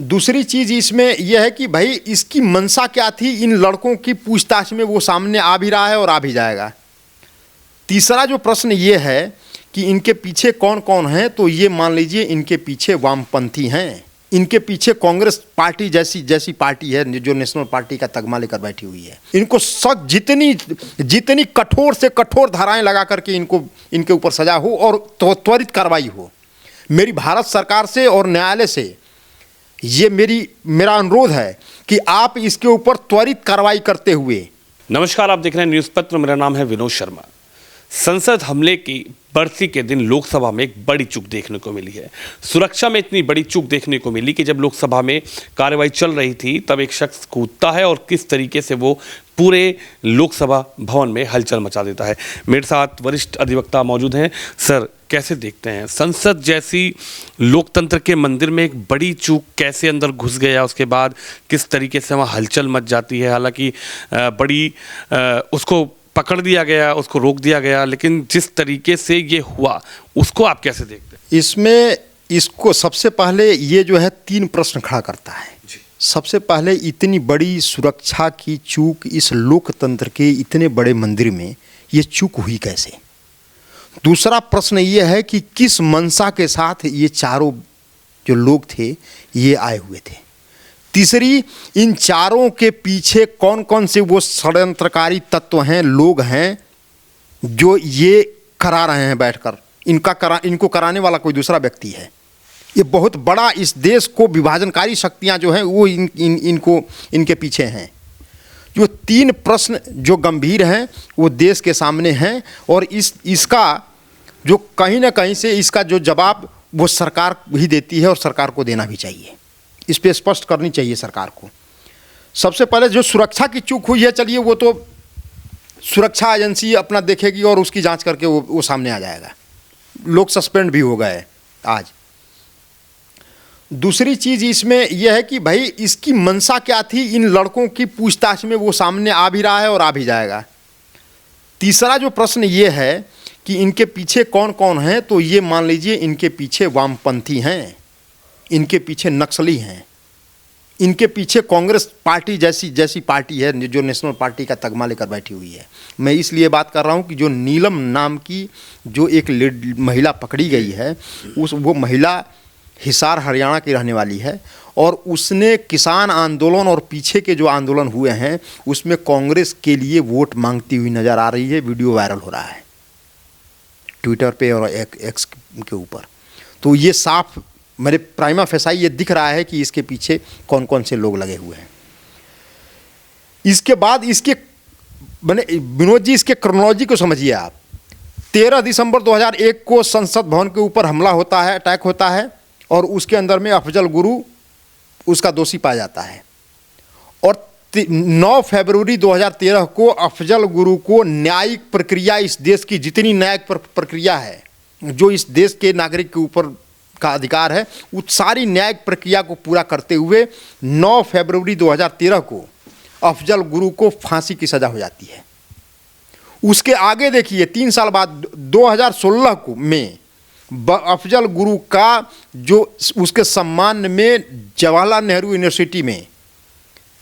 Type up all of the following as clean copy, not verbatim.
दूसरी चीज़ इसमें यह है कि भाई इसकी मंशा क्या थी, इन लड़कों की पूछताछ में वो सामने आ भी रहा है और आ भी जाएगा। तीसरा जो प्रश्न ये है कि इनके पीछे कौन कौन है, तो ये मान लीजिए इनके पीछे वामपंथी हैं, इनके पीछे कांग्रेस पार्टी जैसी पार्टी है जो नेशनल पार्टी का तगमा लेकर बैठी हुई है। इनको सख्त जितनी कठोर से कठोर धाराएं लगा करके इनके ऊपर सजा हो और त्वरित कार्रवाई हो। मेरी भारत सरकार से और न्यायालय से ये मेरा अनुरोध है कि आप इसके ऊपर त्वरित कार्रवाई करते हुए। नमस्कार, आप देख रहे हैं न्यूज़ पत्र। मेरा नाम है विनोद शर्मा। संसद हमले की बरसी के दिन लोकसभा में एक बड़ी चूक देखने को मिली है। सुरक्षा में इतनी बड़ी चूक देखने को मिली कि जब लोकसभा में कार्रवाई चल रही थी तब एक शख्स कूदता है और किस तरीके से वो पूरे लोकसभा भवन में हलचल मचा देता है। मेरे साथ वरिष्ठ अधिवक्ता मौजूद हैं। सर, कैसे देखते हैं संसद जैसी लोकतंत्र के मंदिर में एक बड़ी चूक कैसे अंदर घुस गया, उसके बाद किस तरीके से वहाँ हलचल मच जाती है? हालांकि उसको पकड़ दिया गया, उसको रोक दिया गया, लेकिन जिस तरीके से ये हुआ उसको आप कैसे देखते हैं? इसको सबसे पहले ये जो है 3 प्रश्न खड़ा करता है। सबसे पहले इतनी बड़ी सुरक्षा की चूक इस लोकतंत्र के इतने बड़े मंदिर में ये चूक हुई कैसे? दूसरा प्रश्न ये है कि किस मंशा के साथ ये चारों जो लोग थे ये आए हुए थे? तीसरी, इन चारों के पीछे कौन कौन से वो षड्यंत्रकारी तत्व हैं, लोग हैं जो ये करा रहे हैं बैठकर? इनको कराने वाला कोई दूसरा व्यक्ति है। ये बहुत बड़ा इस देश को विभाजनकारी शक्तियां जो हैं वो इनके पीछे हैं। जो 3 प्रश्न जो गंभीर हैं वो देश के सामने हैं और इसका जो कहीं ना कहीं से इसका जो जवाब वो सरकार ही देती है और सरकार को देना भी चाहिए। इस पे स्पष्ट करनी चाहिए सरकार को। सबसे पहले जो सुरक्षा की चूक हुई है, चलिए वो तो सुरक्षा एजेंसी अपना देखेगी और उसकी जांच करके वो सामने आ जाएगा। लोग सस्पेंड भी हो गए आज। दूसरी चीज़ इसमें यह है कि भाई इसकी मंशा क्या थी, इन लड़कों की पूछताछ में वो सामने आ भी रहा है और आ भी जाएगा। तीसरा जो प्रश्न ये है कि इनके पीछे कौन कौन है, तो ये मान लीजिए इनके पीछे वामपंथी हैं, इनके पीछे नक्सली हैं, इनके पीछे कांग्रेस पार्टी जैसी पार्टी है जो नेशनल पार्टी का तगमा लेकर बैठी हुई है। मैं इसलिए बात कर रहा हूँ कि जो नीलम नाम की जो एक महिला पकड़ी गई है, वो महिला हिसार हरियाणा की रहने वाली है और उसने किसान आंदोलन और पीछे के जो आंदोलन हुए हैं उसमें कांग्रेस के लिए वोट मांगती हुई नज़र आ रही है। वीडियो वायरल हो रहा है ट्विटर पे और एक्स के ऊपर। तो ये साफ मेरे प्राइमा फेसाई ये दिख रहा है कि इसके पीछे कौन कौन से लोग लगे हुए हैं। इसके बाद इसके विनोद जी, इसके क्रोनोलॉजी को समझिए आप। 13 दिसंबर 2001 को संसद भवन के ऊपर हमला होता है, अटैक होता है और उसके अंदर में अफजल गुरु उसका दोषी पाया जाता है और 9 फरवरी 2013 को अफजल गुरु को न्यायिक प्रक्रिया, इस देश की जितनी न्यायिक प्रक्रिया है जो इस देश के नागरिक के ऊपर का अधिकार है, उस सारी न्यायिक प्रक्रिया को पूरा करते हुए 9 फरवरी 2013 को अफजल गुरु को फांसी की सज़ा हो जाती है। उसके आगे देखिए 3 साल बाद 2016 को में अफजल गुरु का जो उसके सम्मान में जवाहरलाल नेहरू यूनिवर्सिटी में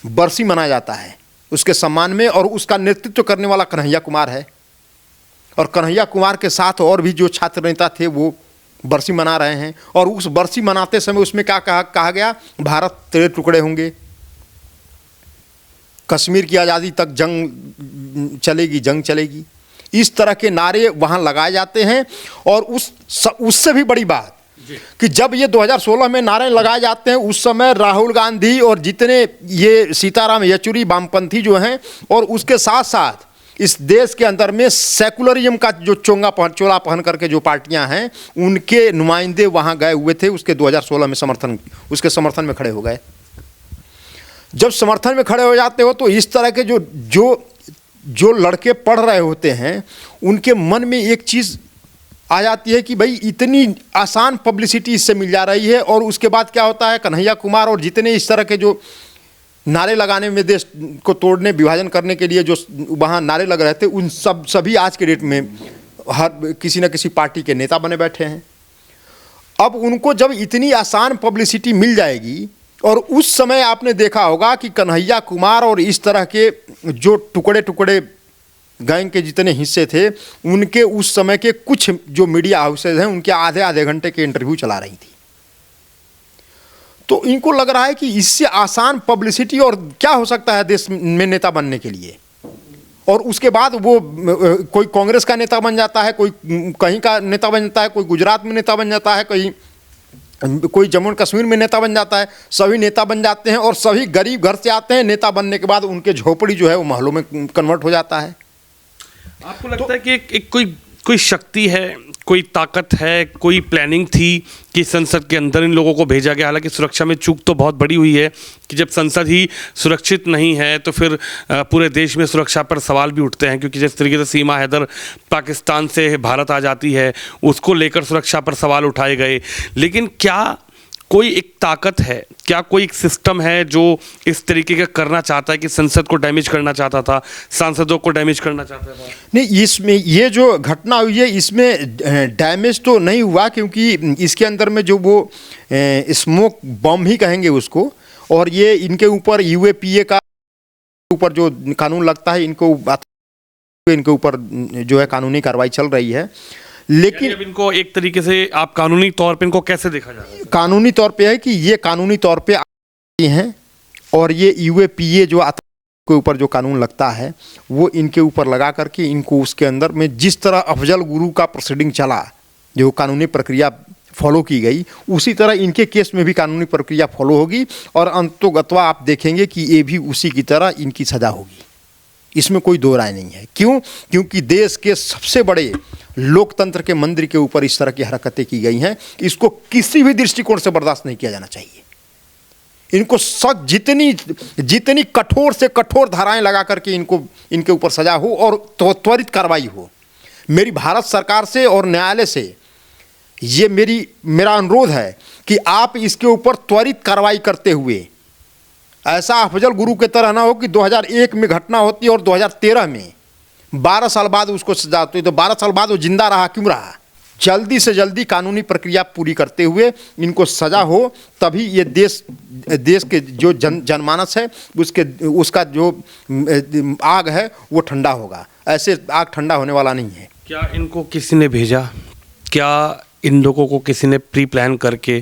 बरसी मनाया जाता है उसके सम्मान में, और उसका नेतृत्व करने वाला कन्हैया कुमार है और कन्हैया कुमार के साथ और भी जो छात्र नेता थे वो बरसी मना रहे हैं। और उस बरसी मनाते समय उसमें क्या कहा गया, भारत तेरे टुकड़े होंगे, कश्मीर की आज़ादी तक जंग चलेगी। इस तरह के नारे वहाँ लगाए जाते हैं। और उससे भी बड़ी बात कि जब ये 2016 में नारे लगाए जाते हैं उस समय राहुल गांधी और जितने ये सीताराम येचुरी वामपंथी जो हैं और उसके साथ साथ इस देश के अंदर में सेकुलरिज्म का जो चोला पहन करके जो पार्टियां हैं उनके नुमाइंदे वहां गए हुए थे। उसके 2016 में उसके समर्थन में खड़े हो गए। जब समर्थन में खड़े हो जाते हो तो इस तरह के जो लड़के पढ़ रहे होते हैं उनके मन में एक चीज़ आ जाती है कि भाई इतनी आसान पब्लिसिटी इससे मिल जा रही है। और उसके बाद क्या होता है, कन्हैया कुमार और जितने इस तरह के जो नारे लगाने में, देश को तोड़ने, विभाजन करने के लिए जो वहाँ नारे लग रहे थे, उन सभी आज के डेट में हर किसी न किसी पार्टी के नेता बने बैठे हैं। अब उनको जब इतनी आसान पब्लिसिटी मिल जाएगी और उस समय आपने देखा होगा कि कन्हैया कुमार और इस तरह के जो टुकड़े टुकड़े गैंग के जितने हिस्से थे, उनके उस समय के कुछ जो मीडिया हाउसेज हैं उनके आधे आधे घंटे के इंटरव्यू चला रही थी। तो इनको लग रहा है कि इससे आसान पब्लिसिटी और क्या हो सकता है देश में नेता बनने के लिए। और उसके बाद वो कोई कांग्रेस का नेता बन जाता है, कोई कहीं का नेता बन जाता है, कोई गुजरात में नेता बन जाता है, कोई जम्मू कश्मीर में नेता बन जाता है। सभी नेता बन जाते हैं और सभी गरीब घर से आते हैं। नेता बनने के बाद उनके झोपड़ी जो है वो महलों में कन्वर्ट हो जाता है। आपको लगता है कि एक कोई शक्ति है, कोई ताकत है, कोई प्लानिंग थी कि संसद के अंदर इन लोगों को भेजा गया? हालांकि सुरक्षा में चूक तो बहुत बड़ी हुई है कि जब संसद ही सुरक्षित नहीं है तो फिर पूरे देश में सुरक्षा पर सवाल भी उठते हैं, क्योंकि जिस तरीके से सीमा हैदर पाकिस्तान से भारत आ जाती है उसको लेकर सुरक्षा पर सवाल उठाए गए। लेकिन क्या कोई एक ताकत है, क्या कोई एक सिस्टम है जो इस तरीके का करना चाहता है कि संसद को डैमेज करना चाहता था, सांसदों को डैमेज करना चाहता था? नहीं, इसमें ये जो घटना हुई है इसमें डैमेज तो नहीं हुआ, क्योंकि इसके अंदर में जो वो स्मोक बम ही कहेंगे उसको, और ये इनके ऊपर यूएपीए का ऊपर जो कानून लगता है इनके ऊपर जो है कानूनी कार्रवाई चल रही है। लेकिन अब इनको एक तरीके से आप कानूनी तौर पे इनको कैसे देखा जा रहा है? कानूनी तौर पे है कि ये कानूनी तौर पे हैं और ये यूएपीए जो के ऊपर जो कानून लगता है वो इनके ऊपर लगा करके इनको उसके अंदर में जिस तरह अफजल गुरु का प्रोसीडिंग चला, जो कानूनी प्रक्रिया फॉलो की गई, उसी तरह इनके केस में भी कानूनी प्रक्रिया फॉलो होगी और अंततोगत्वा आप देखेंगे कि ये भी उसी की तरह इनकी सज़ा होगी। इसमें कोई दो राय नहीं है। क्यों? क्योंकि देश के सबसे बड़े लोकतंत्र के मंदिर के ऊपर इस तरह की हरकतें की गई हैं। इसको किसी भी दृष्टिकोण से बर्दाश्त नहीं किया जाना चाहिए। इनको सख्त जितनी कठोर से कठोर धाराएं लगा करके इनके ऊपर सजा हो और त्वरित कार्रवाई हो। मेरी भारत सरकार से और न्यायालय से ये मेरा अनुरोध है कि आप इसके ऊपर त्वरित कार्रवाई करते हुए, ऐसा अफजल गुरु के तरह ना हो कि 2001 में घटना होती और 2013 में 12 साल बाद उसको सजा होती, तो 12 साल बाद वो जिंदा रहा क्यों रहा? जल्दी से जल्दी कानूनी प्रक्रिया पूरी करते हुए इनको सजा हो, तभी ये देश के जो जनमानस है उसका जो आग है वो ठंडा होगा। ऐसे आग ठंडा होने वाला नहीं है। क्या इनको किसी ने भेजा? क्या इन लोगों को किसी ने प्री प्लान करके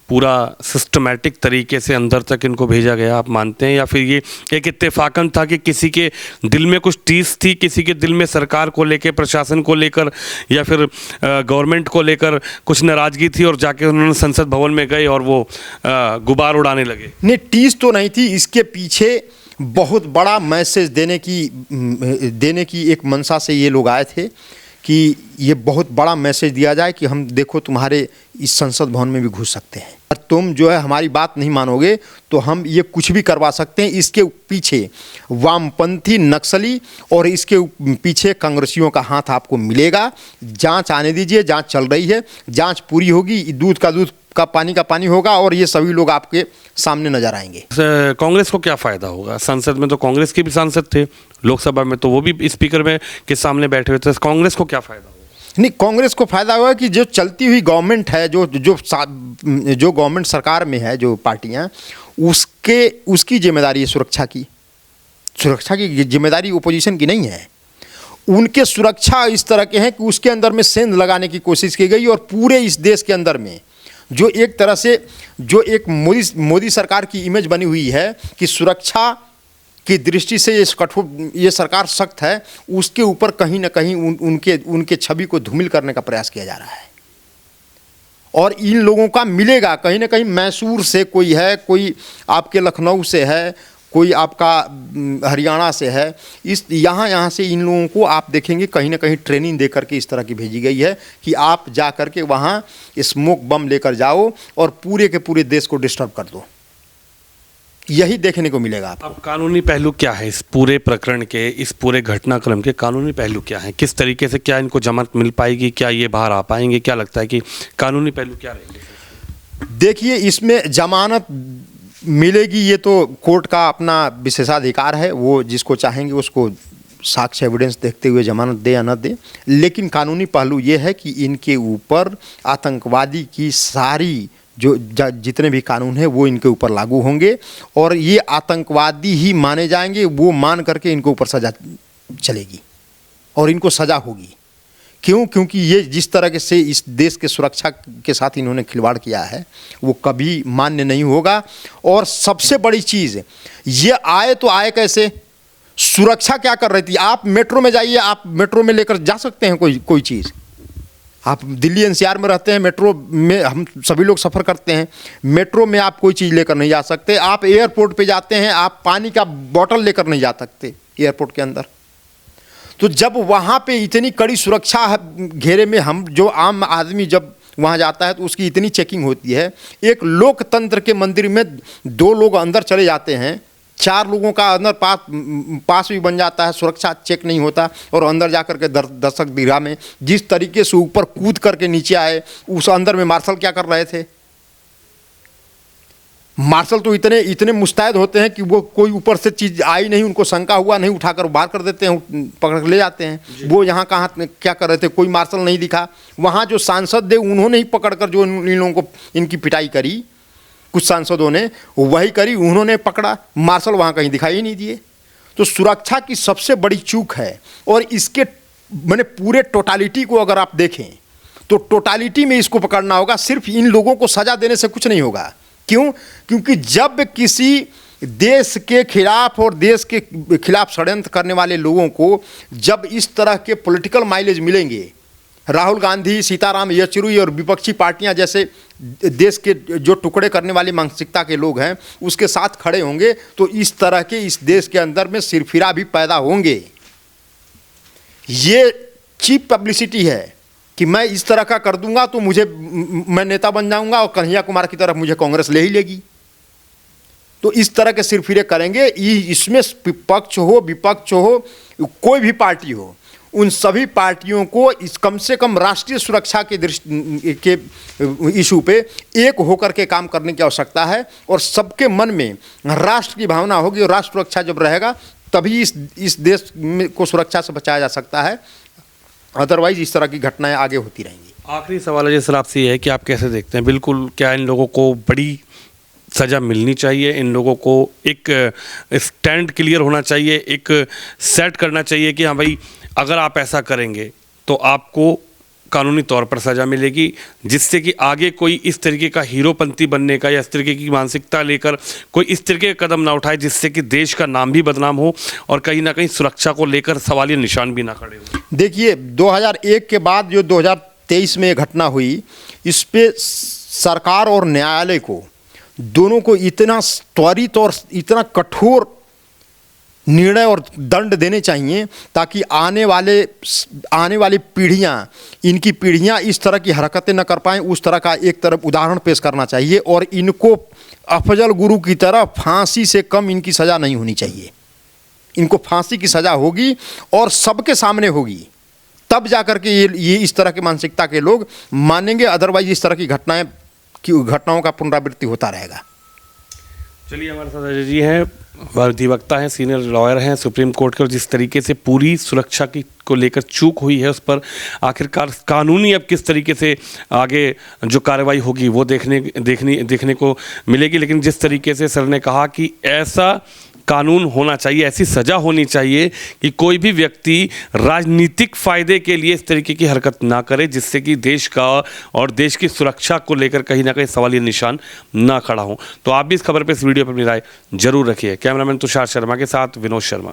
पूरा सिस्टमैटिक तरीके से अंदर तक इनको भेजा गया, आप मानते हैं? या फिर ये एक इत्तेफाकन था कि किसी के दिल में कुछ टीस थी, किसी के दिल में सरकार को लेकर, प्रशासन को लेकर या फिर गवर्नमेंट को लेकर कुछ नाराज़गी थी और जाके उन्होंने संसद भवन में गए और वो गुबार उड़ाने लगे? नहीं, टीस तो नहीं थी। इसके पीछे बहुत बड़ा मैसेज देने की एक मंशा से ये लोग आए थे कि ये बहुत बड़ा मैसेज दिया जाए कि हम देखो तुम्हारे इस संसद भवन में भी घुस सकते हैं और तुम जो है हमारी बात नहीं मानोगे तो हम ये कुछ भी करवा सकते हैं। इसके पीछे वामपंथी नक्सली और इसके पीछे कांग्रेसियों का हाथ आपको मिलेगा। जांच आने दीजिए, जांच चल रही है, जांच पूरी होगी, दूध का दूध का पानी होगा और ये सभी लोग आपके सामने नजर आएंगे। कांग्रेस को क्या फ़ायदा होगा? संसद में तो कांग्रेस के भी सांसद थे, लोकसभा में तो वो भी स्पीकर में के सामने बैठे हुए थे। कांग्रेस को क्या फ़ायदा होगा? नहीं, कांग्रेस को फ़ायदा हुआ कि जो चलती हुई गवर्नमेंट है, जो गवर्नमेंट सरकार में है, जो पार्टियां, उसकी जिम्मेदारी है सुरक्षा की जिम्मेदारी ओपोजिशन की नहीं है। उनके सुरक्षा इस तरह के हैं कि उसके अंदर में सेंध लगाने की कोशिश की गई और पूरे इस देश के अंदर में जो एक तरह से जो एक मोदी सरकार की इमेज बनी हुई है कि सुरक्षा की दृष्टि से ये सरकार सख्त है, उसके ऊपर कहीं ना कहीं उनके छवि को धूमिल करने का प्रयास किया जा रहा है। और इन लोगों का मिलेगा कहीं ना कहीं, मैसूर से कोई है, कोई आपके लखनऊ से है, कोई आपका हरियाणा से है, इस यहाँ से इन लोगों को आप देखेंगे कहीं ना कहीं ट्रेनिंग दे करके इस तरह की भेजी गई है कि आप जा करके वहाँ स्मोक बम लेकर जाओ और पूरे के पूरे देश को डिस्टर्ब कर दो। यही देखने को मिलेगा आपको। अब कानूनी पहलू क्या है इस पूरे प्रकरण के, इस पूरे घटनाक्रम के कानूनी पहलू क्या है? किस तरीके से क्या इनको जमानत मिल पाएगी? क्या ये बाहर आ पाएंगे? क्या लगता है कि कानूनी पहलू क्या रहेंगे? देखिए, इसमें जमानत मिलेगी ये तो कोर्ट का अपना विशेषाधिकार है, वो जिसको चाहेंगे उसको साक्ष्य एविडेंस देखते हुए जमानत दे या न दे। लेकिन कानूनी पहलू ये है कि इनके ऊपर आतंकवादी की सारी जो जितने भी कानून हैं वो इनके ऊपर लागू होंगे और ये आतंकवादी ही माने जाएंगे, वो मान करके इनके ऊपर सज़ा चलेगी और इनको सज़ा होगी। क्यों? क्योंकि ये जिस तरह से इस देश के सुरक्षा के साथ इन्होंने खिलवाड़ किया है वो कभी मान्य नहीं होगा। और सबसे बड़ी चीज़, ये आए तो आए कैसे, सुरक्षा क्या कर रही थी? आप मेट्रो में जाइए, आप मेट्रो में लेकर जा सकते हैं कोई चीज़? आप दिल्ली एनसीआर में रहते हैं, मेट्रो में हम सभी लोग सफ़र करते हैं, मेट्रो में आप कोई चीज़ लेकर नहीं जा सकते। आप एयरपोर्ट पे जाते हैं, आप पानी का बोतल लेकर नहीं जा सकते एयरपोर्ट के अंदर। तो जब वहाँ पे इतनी कड़ी सुरक्षा घेरे में हम जो आम आदमी जब वहाँ जाता है तो उसकी इतनी चेकिंग होती है। एक लोकतंत्र के मंदिर में 2 लोग अंदर चले जाते हैं, 4 लोगों का अंदर पास भी बन जाता है, सुरक्षा चेक नहीं होता और अंदर जाकर के दर्शक दीर्घा में जिस तरीके से ऊपर कूद करके नीचे आए, उस अंदर में मार्शल क्या कर रहे थे? मार्शल तो इतने मुस्तैद होते हैं कि वो कोई ऊपर से चीज़ आई नहीं, उनको शंका हुआ नहीं, उठाकर बाहर कर देते हैं, पकड़ के ले जाते हैं। वो यहाँ कहाँ क्या कर रहे थे? कोई मार्शल नहीं दिखा। वहाँ जो सांसद थे उन्होंने ही पकड़कर जो इन लोगों को इनकी पिटाई करी, कुछ सांसदों ने वही करी, उन्होंने पकड़ा, मार्शल वहाँ कहीं दिखाई ही नहीं दिए। तो सुरक्षा की सबसे बड़ी चूक है। और इसके मैंने पूरे टोटालिटी को अगर आप देखें तो टोटालिटी में इसको पकड़ना होगा। सिर्फ इन लोगों को सज़ा देने से कुछ नहीं होगा। क्यों? क्योंकि जब किसी देश के खिलाफ और देश के खिलाफ षड्यंत्र करने वाले लोगों को जब इस तरह के पॉलिटिकल माइलेज मिलेंगे, राहुल गांधी, सीताराम येचुरी और विपक्षी पार्टियां जैसे देश के जो टुकड़े करने वाली मानसिकता के लोग हैं उसके साथ खड़े होंगे, तो इस तरह के इस देश के अंदर में सिरफिरा भी पैदा होंगे। ये चीप पब्लिसिटी है कि मैं इस तरह का कर दूंगा तो मैं नेता बन जाऊंगा और कन्हैया कुमार की तरफ मुझे कांग्रेस ले ही लेगी। तो इस तरह के सिरफिरे करेंगे। इसमें पक्ष हो विपक्ष हो, कोई भी पार्टी हो, उन सभी पार्टियों को इस कम से कम राष्ट्रीय सुरक्षा के के इशू पे एक होकर के काम करने की आवश्यकता है। और सबके मन में राष्ट्र की भावना होगी और राष्ट्र सुरक्षा जब रहेगा तभी इस देश को सुरक्षा से बचाया जा सकता है। अदरवाइज इस तरह की घटनाएं आगे होती रहेंगी। आखिरी सवाल अजय सर आपसे ये है कि आप कैसे देखते हैं, बिल्कुल क्या इन लोगों को बड़ी सज़ा मिलनी चाहिए? इन लोगों को एक स्टैंड क्लियर होना चाहिए, एक सेट करना चाहिए कि हाँ भाई अगर आप ऐसा करेंगे तो आपको कानूनी तौर पर सज़ा मिलेगी, जिससे कि आगे कोई इस तरीके का हीरोपंती बनने का या इस तरीके की मानसिकता लेकर कोई इस तरीके का कदम ना उठाए जिससे कि देश का नाम भी बदनाम हो और कहीं ना कहीं सुरक्षा को लेकर सवालिया निशान भी ना खड़े हो। देखिए 2001 के बाद जो 2023 में घटना हुई, इस पे सरकार और न्यायालय को दोनों को इतना त्वरित और इतना कठोर निर्णय और दंड देने चाहिए ताकि आने वाली पीढ़ियाँ, इनकी पीढ़ियाँ इस तरह की हरकतें न कर पाएँ। उस तरह का एक तरफ उदाहरण पेश करना चाहिए और इनको अफजल गुरु की तरह फांसी से कम इनकी सज़ा नहीं होनी चाहिए। इनको फांसी की सज़ा होगी और सबके सामने होगी, तब जाकर के ये इस तरह की मानसिकता के लोग मानेंगे। अदरवाइज इस तरह की घटनाओं का पुनरावृत्ति होता रहेगा। चलिए, हमारे साथ अजय जी हैं, अधिवक्ता हैं, सीनियर लॉयर हैं सुप्रीम कोर्ट के, और जिस तरीके से पूरी सुरक्षा की को लेकर चूक हुई है उस पर आखिरकार कानूनी अब किस तरीके से आगे जो कार्रवाई होगी वो देखने को मिलेगी। लेकिन जिस तरीके से सर ने कहा कि ऐसा कानून होना चाहिए, ऐसी सज़ा होनी चाहिए कि कोई भी व्यक्ति राजनीतिक फ़ायदे के लिए इस तरीके की हरकत ना करे जिससे कि देश का और देश की सुरक्षा को लेकर कहीं ना कहीं सवालिया निशान ना खड़ा हो। तो आप भी इस खबर पर, इस वीडियो पर अपनी राय जरूर रखिए। कैमरामैन तुषार शर्मा के साथ विनोद शर्मा।